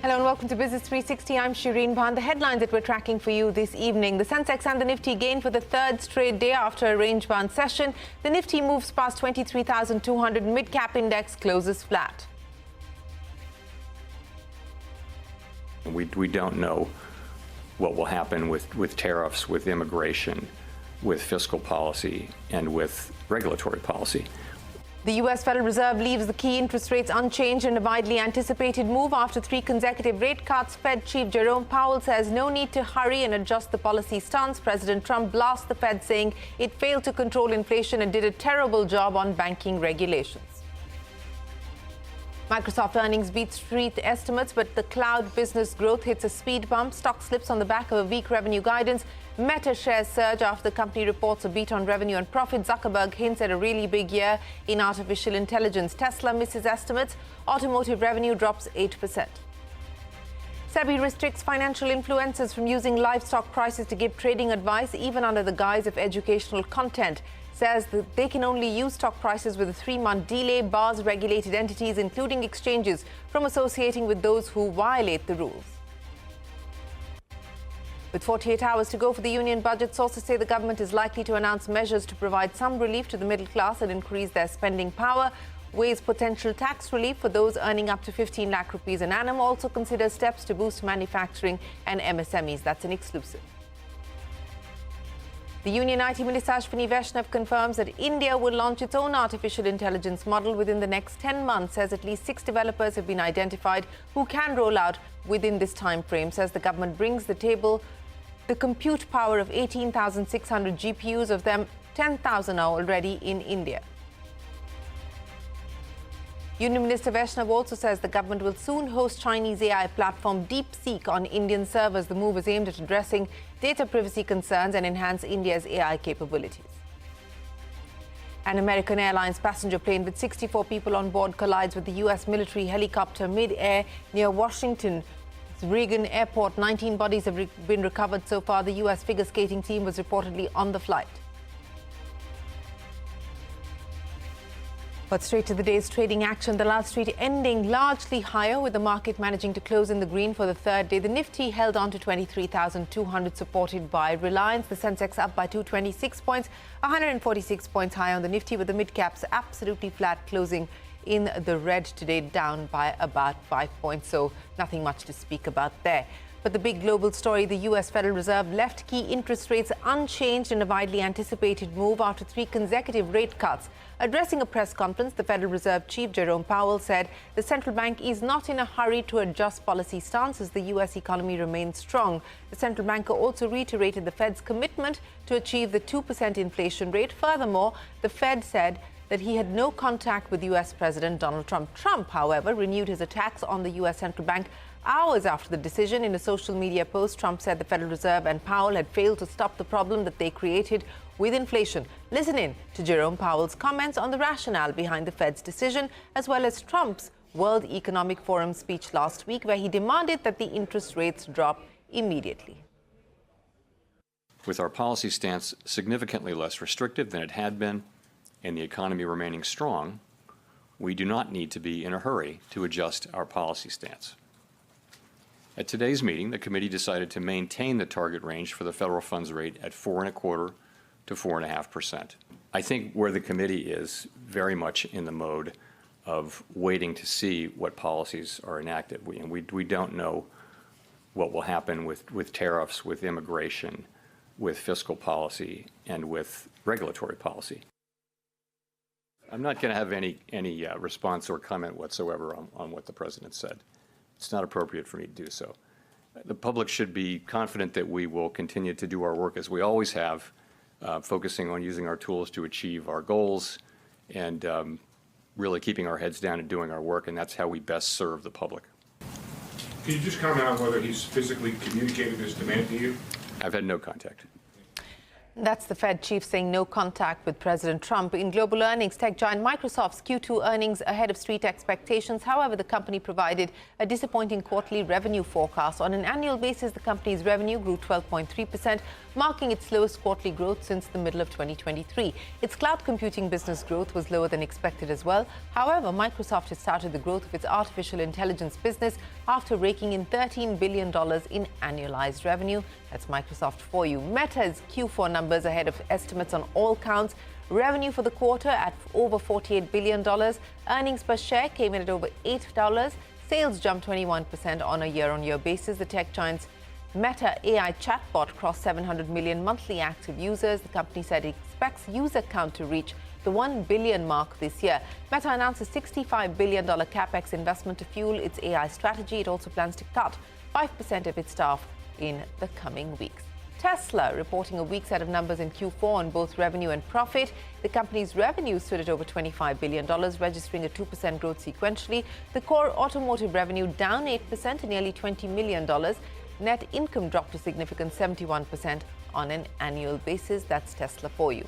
Hello and welcome to Business 360. I'm Shireen Bhan. The headlines that we're tracking for you this evening. The sensex and the nifty gain for the third straight day after a range-bound session. The nifty moves past 23,200. Mid-cap index closes flat. We don't know what will happen with tariffs, with immigration, with fiscal policy, and with regulatory policy. The U.S. Federal Reserve leaves the key interest rates unchanged in a widely anticipated move after 3 consecutive rate cuts. Fed Chief Jerome Powell says no need to hurry and adjust the policy stance. President Trump blasts the Fed, saying it failed to control inflation and did a terrible job on banking regulations. Microsoft earnings beat street estimates, but the cloud business growth hits a speed bump. Stock slips on the back of a weak revenue guidance. Meta shares surge after the company reports a beat on revenue and profit. Zuckerberg hints at a really big year in artificial intelligence. Tesla misses estimates. Automotive revenue drops 8%. SEBI restricts financial influencers from using livestock prices to give trading advice, even under the guise of educational content. Says that they can only use stock prices with a 3-month delay, bars regulated entities, including exchanges, from associating with those who violate the rules. With 48 hours to go for the union budget, sources say the government is likely to announce measures to provide some relief to the middle class and increase their spending power. Weighs potential tax relief for those earning up to 15 lakh rupees an annum. Also considers steps to boost manufacturing and MSMEs. That's an exclusive. The Union IT Minister Vaishnaw confirms that India will launch its own artificial intelligence model within the next 10 months. Says at least 6 developers have been identified who can roll out within this time frame. Says the government brings the table the compute power of 18,600 GPUs. Of them, 10,000 are already in India. Union Minister Vaishnaw also says the government will soon host Chinese AI platform Deepseek on Indian servers. The move is aimed at addressing data privacy concerns and enhance India's AI capabilities. An American Airlines passenger plane with 64 people on board collides with the U.S. military helicopter mid-air near Washington Reagan Airport. 19 bodies have been recovered so far. The U.S. figure skating team was reportedly on the flight. But straight to the day's trading action. The last street ending largely higher, with the market managing to close in the green for the third day. The Nifty held on to 23,200, supported by Reliance. The Sensex up by 226 points, 146 points high on the Nifty, with the mid-caps absolutely flat, closing in the red today, down by about 5 points. So nothing much to speak about there. But the big global story, the U.S. Federal Reserve left key interest rates unchanged in a widely anticipated move after 3 consecutive rate cuts. Addressing a press conference, the Federal Reserve Chief Jerome Powell said the central bank is not in a hurry to adjust policy stance as the U.S. economy remains strong. The central banker also reiterated the Fed's commitment to achieve the 2% inflation rate. Furthermore, the Fed said that he had no contact with U.S. President Donald Trump. Trump, however, renewed his attacks on the U.S. central bank hours after the decision. In a social media post, Trump said the Federal Reserve and Powell had failed to stop the problem that they created with inflation. Listen in to Jerome Powell's comments on the rationale behind the Fed's decision, as well as Trump's World Economic Forum speech last week, where he demanded that the interest rates drop immediately. With our policy stance significantly less restrictive than it had been and the economy remaining strong, we do not need to be in a hurry to adjust our policy stance. At today's meeting, the committee decided to maintain the target range for the federal funds rate at 4.25% to 4.5%. I think where the committee is very much in the mode of waiting to see what policies are enacted. We don't know what will happen with tariffs, with immigration, with fiscal policy, and with regulatory policy. I'm not going to have any response or comment whatsoever on what the President said. It's not appropriate for me to do so. The public should be confident that we will continue to do our work as we always have, focusing on using our tools to achieve our goals and really keeping our heads down and doing our work, and that's how we best serve the public. Can you just comment on whether he's physically communicated his demand to you? I've had no contact. That's the Fed chief saying no contact with President Trump. In global earnings, tech giant Microsoft's Q2 earnings ahead of street expectations. However, the company provided a disappointing quarterly revenue forecast. On an annual basis, the company's revenue grew 12.3%, marking its lowest quarterly growth since the middle of 2023. Its cloud computing business growth was lower than expected as well. However, Microsoft has started the growth of its artificial intelligence business after raking in $13 billion in annualized revenue. That's Microsoft for you. Meta's Q4 numbers ahead of estimates on all counts. Revenue for the quarter at over $48 billion. Earnings per share came in at over $8. Sales jumped 21% on a year-on-year basis. The tech giant's Meta AI chatbot crossed 700 million monthly active users. The company said it expects user count to reach the 1 billion mark this year. Meta announced a $65 billion capex investment to fuel its AI strategy. It also plans to cut 5% of its staff in the coming weeks. Tesla reporting a weak set of numbers in Q4 on both revenue and profit. The company's revenue stood at over $25 billion, registering a 2% growth sequentially. The core automotive revenue down 8% to nearly $20 million. Net income dropped a significant 71% on an annual basis. That's Tesla for you.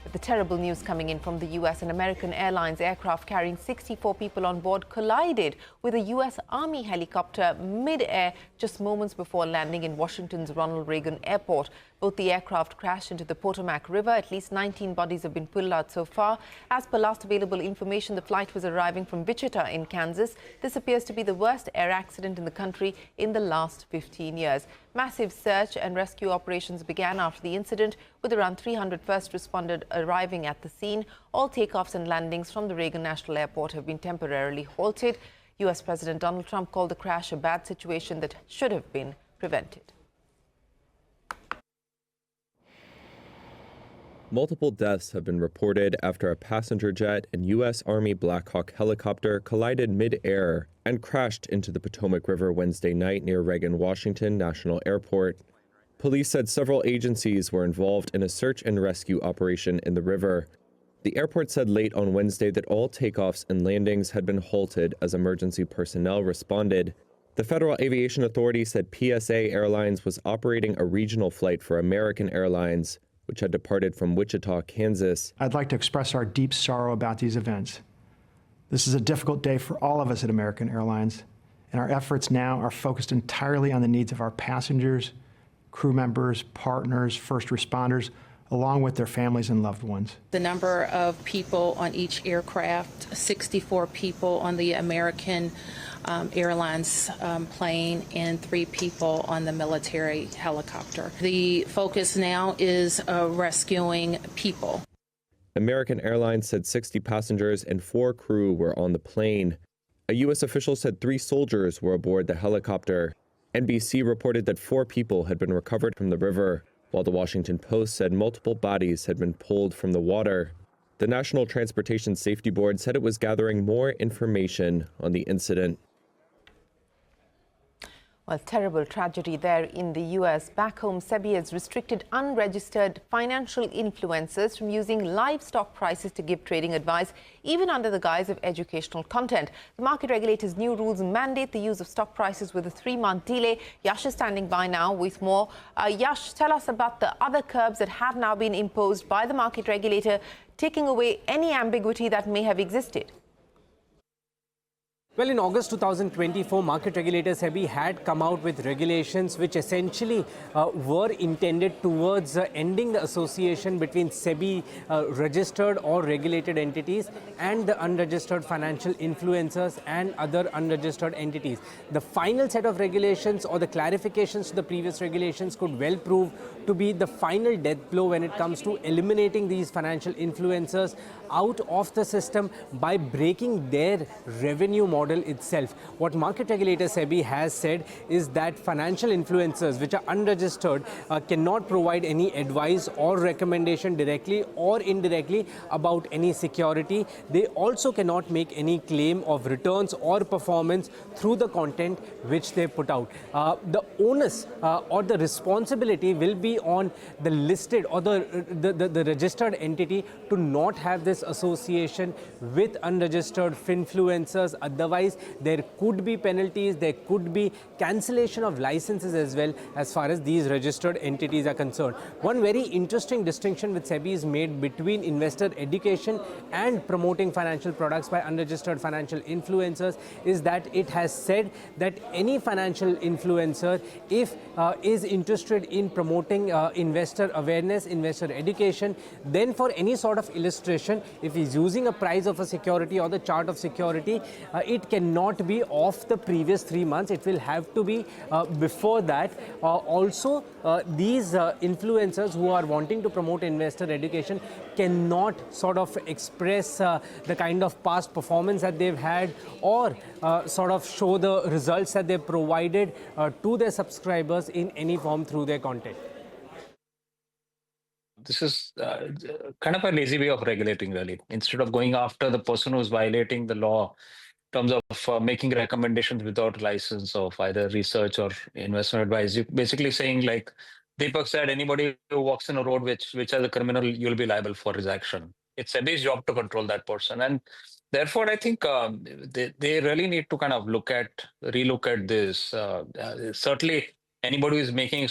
But the terrible news coming in from the U.S. and American Airlines aircraft carrying 64 people on board collided with a U.S. Army helicopter mid-air just moments before landing in Washington's Ronald Reagan Airport. Both the aircraft crashed into the Potomac River. At least 19 bodies have been pulled out so far. As per last available information, the flight was arriving from Wichita in Kansas. This appears to be the worst air accident in the country in the last 15 years. Massive search and rescue operations began after the incident, with around 300 first responders arriving at the scene. All takeoffs and landings from the Reagan National Airport have been temporarily halted. U.S. President Donald Trump called the crash a bad situation that should have been prevented. Multiple deaths have been reported after a passenger jet and U.S. Army Black Hawk helicopter collided mid-air and crashed into the Potomac River Wednesday night near Reagan Washington National Airport. Police said several agencies were involved in a search and rescue operation in the river. The airport said late on Wednesday that all takeoffs and landings had been halted as emergency personnel responded. The Federal Aviation Authority said PSA Airlines was operating a regional flight for American Airlines, which had departed from Wichita, Kansas. I'd like to express our deep sorrow about these events. This is a difficult day for all of us at American Airlines, and our efforts now are focused entirely on the needs of our passengers, crew members, partners, first responders, along with their families and loved ones. The number of people on each aircraft, 64 people on the American Airlines plane and 3 people on the military helicopter. The focus now is rescuing people. American Airlines said 60 passengers and 4 crew were on the plane. A U.S. official said 3 soldiers were aboard the helicopter. NBC reported that 4 people had been recovered from the river, while the Washington Post said multiple bodies had been pulled from the water. The National Transportation Safety Board said it was gathering more information on the incident. Well, terrible tragedy there in the U.S. Back home, SEBI has restricted unregistered financial influencers from using live stock prices to give trading advice, even under the guise of educational content. The market regulator's new rules mandate the use of stock prices with a 3-month delay. Yash is standing by now with more. Yash, tell us about the other curbs that have now been imposed by the market regulator, taking away any ambiguity that may have existed. Well, in August 2024, market regulator SEBI had come out with regulations which essentially were intended towards ending the association between SEBI registered or regulated entities and the unregistered financial influencers and other unregistered entities. The final set of regulations or the clarifications to the previous regulations could well prove to be the final death blow when it comes to eliminating these financial influencers out of the system by breaking their revenue model itself. What market regulator SEBI has said is that financial influencers which are unregistered cannot provide any advice or recommendation directly or indirectly about any security. They also cannot make any claim of returns or performance through the content which they put out. The onus or the responsibility will be on the listed or the registered entity to not have this association with unregistered finfluencers. Otherwise, Otherwise, there could be penalties, there could be cancellation of licenses as well as far as these registered entities are concerned. One very interesting distinction which SEBI is made between investor education and promoting financial products by unregistered financial influencers is that it has said that any financial influencer, if is interested in promoting investor awareness, investor education, then for any sort of illustration, if he's using a price of a security or the chart of security, it cannot be of the previous 3 months. It will have to be before that. Also, these influencers who are wanting to promote investor education cannot sort of express the kind of past performance that they've had or sort of show the results that they've provided to their subscribers in any form through their content. This is kind of a lazy way of regulating, really. Instead of going after the person who's violating the law in terms of making recommendations without license of either research or investment advice, you're basically saying, like Deepak said, anybody who walks in a road which has a criminal, you'll be liable for his action. It's SEBI's job to control that person. And therefore, I think they really need to kind of relook at this. Certainly, anybody who is making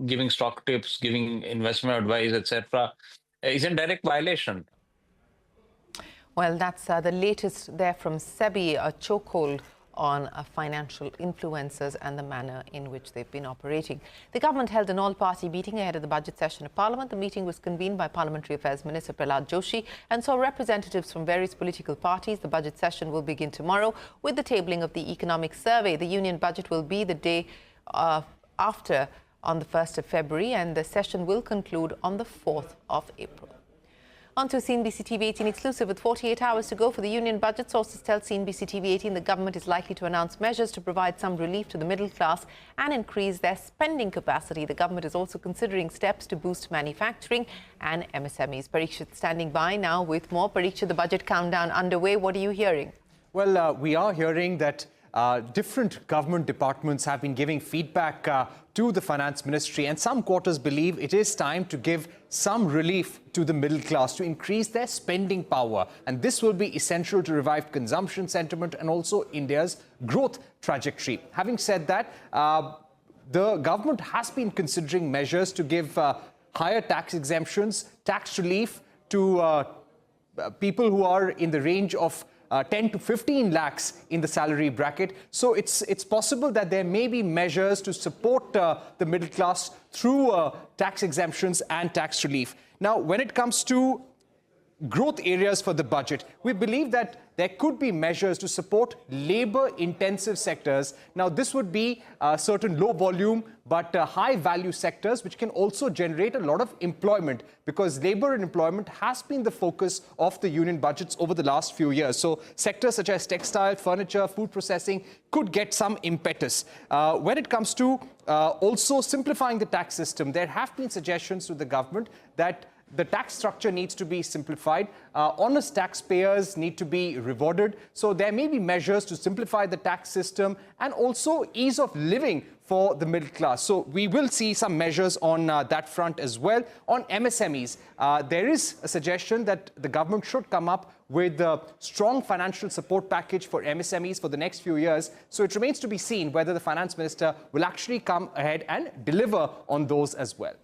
giving stock tips, giving investment advice, etc., is in direct violation. Well, that's the latest there from SEBI, a chokehold on financial influencers and the manner in which they've been operating. The government held an all-party meeting ahead of the budget session of Parliament. The meeting was convened by Parliamentary Affairs Minister Prahlad Joshi and saw representatives from various political parties. The budget session will begin tomorrow with the tabling of the economic survey. The union budget will be the day after on the 1st of February, and the session will conclude on the 4th of April. On to CNBC-TV18 exclusive with 48 hours to go for the union budget. Sources tell CNBC-TV18 the government is likely to announce measures to provide some relief to the middle class and increase their spending capacity. The government is also considering steps to boost manufacturing and MSMEs. Parikshit standing by now with more. Parikshit, the budget countdown underway. What are you hearing? Well, we are hearing that different government departments have been giving feedback to the finance ministry, and some quarters believe it is time to give some relief to the middle class to increase their spending power. And this will be essential to revive consumption sentiment and also India's growth trajectory. Having said that, the government has been considering measures to give higher tax exemptions, tax relief to people who are in the range of 10 to 15 lakhs in the salary bracket. So it's possible that there may be measures to support the middle class through tax exemptions and tax relief. Now, when it comes to growth areas for the budget, we believe that there could be measures to support labor-intensive sectors. Now, this would be certain low-volume but high-value sectors which can also generate a lot of employment, because labor and employment has been the focus of the union budgets over the last few years. So sectors such as textile, furniture, food processing could get some impetus. When it comes to also simplifying the tax system, there have been suggestions to the government that the tax structure needs to be simplified. Honest taxpayers need to be rewarded. So there may be measures to simplify the tax system and also ease of living for the middle class. So we will see some measures on that front as well. On MSMEs, there is a suggestion that the government should come up with a strong financial support package for MSMEs for the next few years. So it remains to be seen whether the finance minister will actually come ahead and deliver on those as well.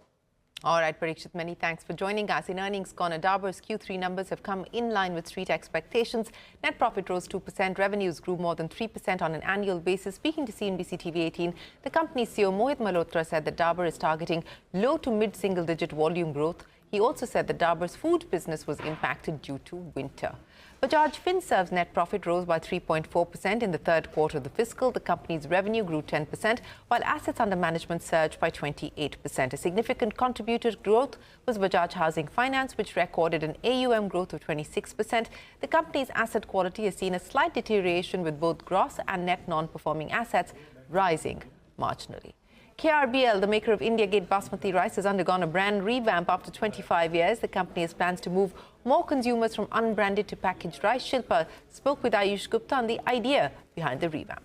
All right, Parikshit, many thanks for joining us. In Earnings Corner, Dabur's Q3 numbers have come in line with street expectations. Net profit rose 2%. Revenues grew more than 3% on an annual basis. Speaking to CNBC-TV18, the company's CEO Mohit Malhotra said that Dabur is targeting low to mid-single-digit volume growth. He also said that Dabur's food business was impacted due to winter. Bajaj Finserv's net profit rose by 3.4% in the third quarter of the fiscal. The company's revenue grew 10%, while assets under management surged by 28%. A significant contributor to growth was Bajaj Housing Finance, which recorded an AUM growth of 26%. The company's asset quality has seen a slight deterioration, with both gross and net non-performing assets rising marginally. KRBL, the maker of India Gate Basmati rice, has undergone a brand revamp after 25 years. The company has plans to move more consumers from unbranded to packaged rice. Shilpa spoke with Ayush Gupta on the idea behind the revamp.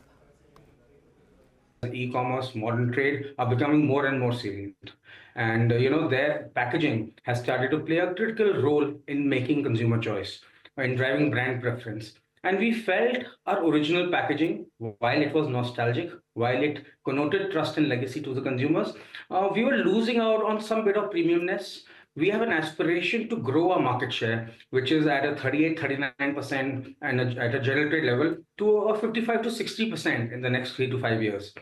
E-commerce, modern trade are becoming more and more salient. And, their packaging has started to play a critical role in making consumer choice, in driving brand preference. And we felt our original packaging, while it was nostalgic, while it connoted trust and legacy to the consumers, we were losing out on some bit of premiumness. We have an aspiration to grow our market share, which is at a 38, 39% and at a general trade level to a 55 to 60% in the next 3 to 5 years.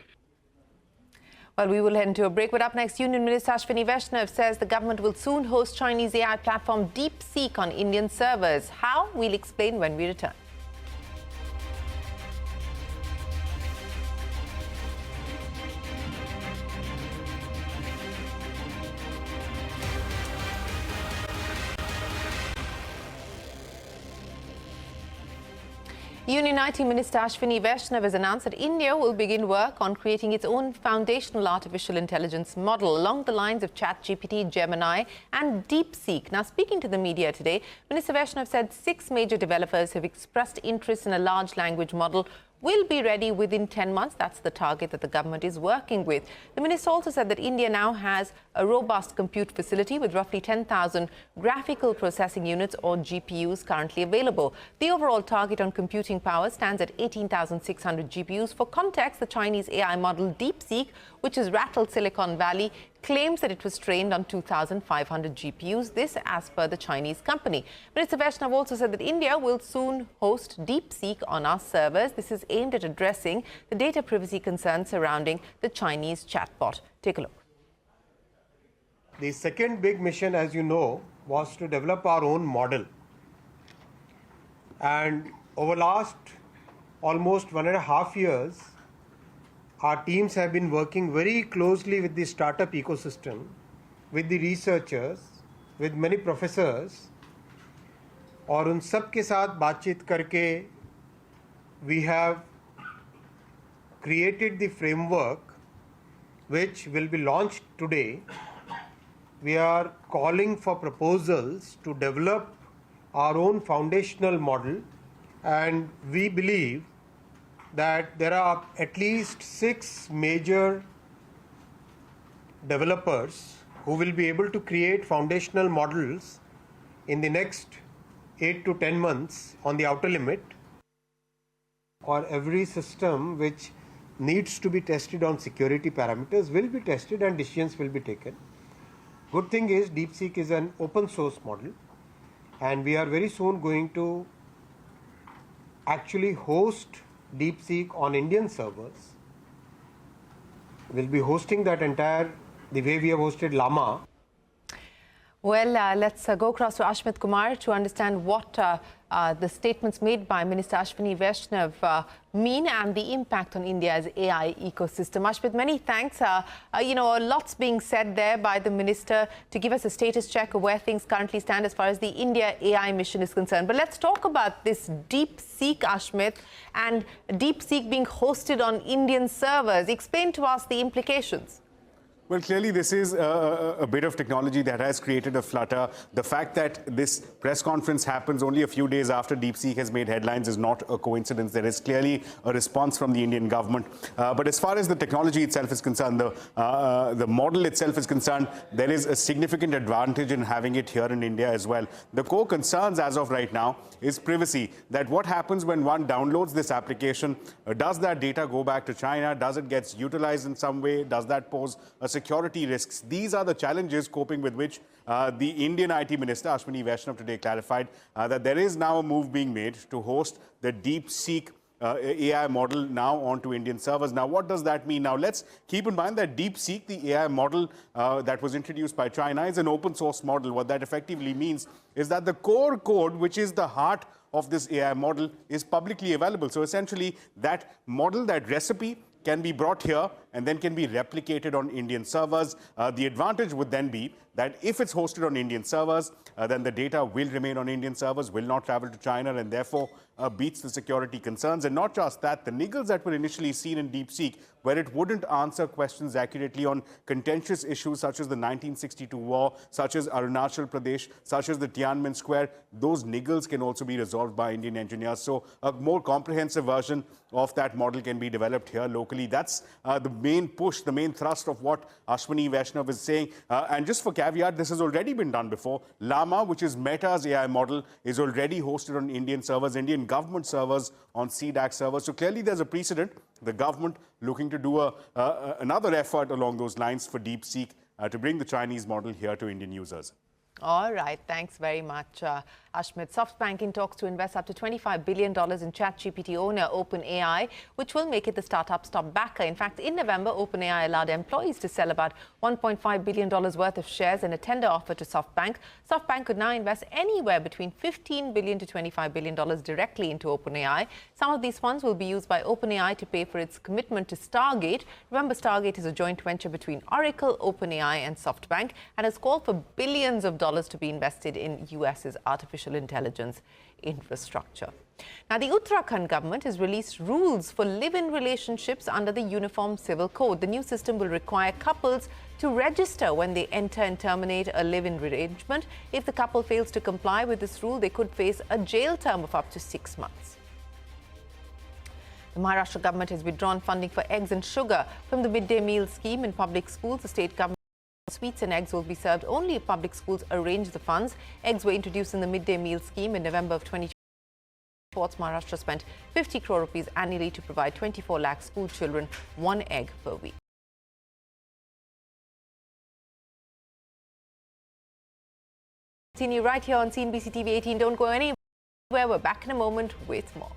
Well, we will head into a break, but up next, Union Minister Ashwini Vaishnaw says the government will soon host Chinese AI platform Deepseek on Indian servers. How? We'll explain when we return. Union IT Minister Ashwini Vaishnaw has announced that India will begin work on creating its own foundational artificial intelligence model along the lines of ChatGPT, Gemini and Deepseek. Now, speaking to the media today, Minister Vaishnaw said 6 major developers have expressed interest in a large language model will be ready within 10 months. That's the target that the government is working with. The minister also said that India now has a robust compute facility with roughly 10,000 graphical processing units or GPUs currently available. The overall target on computing power stands at 18,600 GPUs. For context, the Chinese AI model Deepseek, which has rattled Silicon Valley, claims that it was trained on 2,500 GPUs, this as per the Chinese company. Minister Vaishnaw also said that India will soon host Deepseek on our servers. This is aimed at addressing the data privacy concerns surrounding the Chinese chatbot. Take a look. The second big mission, as you know, was to develop our own model. And over last almost 1.5 years, our teams have been working very closely with the startup ecosystem, with the researchers, with many professors, और उन सब के साथ बातचीत करके we have created the framework which will be launched today. We are calling for proposals to develop our own foundational model, and we believe that there are at least 6 major developers who will be able to create foundational models in the next 8 to 10 months on the outer limit, or every system which needs to be tested on security parameters will be tested and decisions will be taken. Good thing is Deepseek is an open source model, and we are very soon going to actually host Deepseek on Indian servers. We'll be hosting that entire, the way we have hosted Llama. Well, let's go across to Ashmit Kumar to understand what the statements made by Minister Ashwini Vaishnaw mean and the impact on India's AI ecosystem. Ashmit, many thanks. Lots being said there by the minister to give us a status check of where things currently stand as far as the India AI mission is concerned. But let's talk about this Deepseek, Ashmit, and Deepseek being hosted on Indian servers. Explain to us the implications. Well, clearly this is a bit of technology that has created a flutter. The fact that this press conference happens only a few days after Deepseek has made headlines is not a coincidence. There is clearly a response from the Indian government. But as far as the technology itself is concerned, the model itself is concerned, there is a significant advantage in having it here in India as well. The core concerns as of right now is privacy. That what happens when one downloads this application? Does that data go back to China? Does it get utilized in some way? Does that pose a security risks? These are the challenges coping with which the Indian IT Minister Ashwini Vaishnaw today clarified that there is now a move being made to host the Deepseek AI model now onto Indian servers. Now, what does that mean? Now, let's keep in mind that Deepseek, the AI model that was introduced by China, is an open source model. What that effectively means is that the core code, which is the heart of this AI model, is publicly available. So essentially, that model, that recipe, can be brought here and then can be replicated on Indian servers. The advantage would then be that if it's hosted on Indian servers, then the data will remain on Indian servers, will not travel to China, and therefore beats the security concerns. And not just that, the niggles that were initially seen in Deepseek, where it wouldn't answer questions accurately on contentious issues such as the 1962 war, such as Arunachal Pradesh, such as the Tiananmen Square, those niggles can also be resolved by Indian engineers. So a more comprehensive version of that model can be developed here locally. That's the main push, the main thrust of what Ashwini Vaishnaw is saying. And just for caveat, this has already been done before. Llama, which is Meta's AI model, is already hosted on Indian servers, Indian government servers, on CDAC servers. So clearly there's a precedent. The government looking to do another effort along those lines for Deepseek to bring the Chinese model here to Indian users. All right, thanks very much, Ashmit. SoftBank in talks to invest up to $25 billion in ChatGPT owner OpenAI, which will make it the startup's top backer. In fact, in November, OpenAI allowed employees to sell about $1.5 billion worth of shares in a tender offer to SoftBank. SoftBank could now invest anywhere between $15 billion to $25 billion directly into OpenAI. Some of these funds will be used by OpenAI to pay for its commitment to Stargate. Remember, Stargate is a joint venture between Oracle, OpenAI and SoftBank, and has called for billions of dollars to be invested in US's artificial intelligence infrastructure. Now, the Uttarakhand government has released rules for live-in relationships under the Uniform Civil Code. The new system will require couples to register when they enter and terminate a live-in arrangement. If the couple fails to comply with this rule, they could face a jail term of up to 6 months. The Maharashtra government has withdrawn funding for eggs and sugar from the midday meal scheme in public schools. The state government sweets and eggs will be served only if public schools arrange the funds. Eggs were introduced in the midday meal scheme in November of 2020. Maharashtra spent 50 crore rupees annually to provide 24 lakh school children one egg per week. Continue right here on CNBC-TV18. Don't go anywhere. We're back in a moment with more.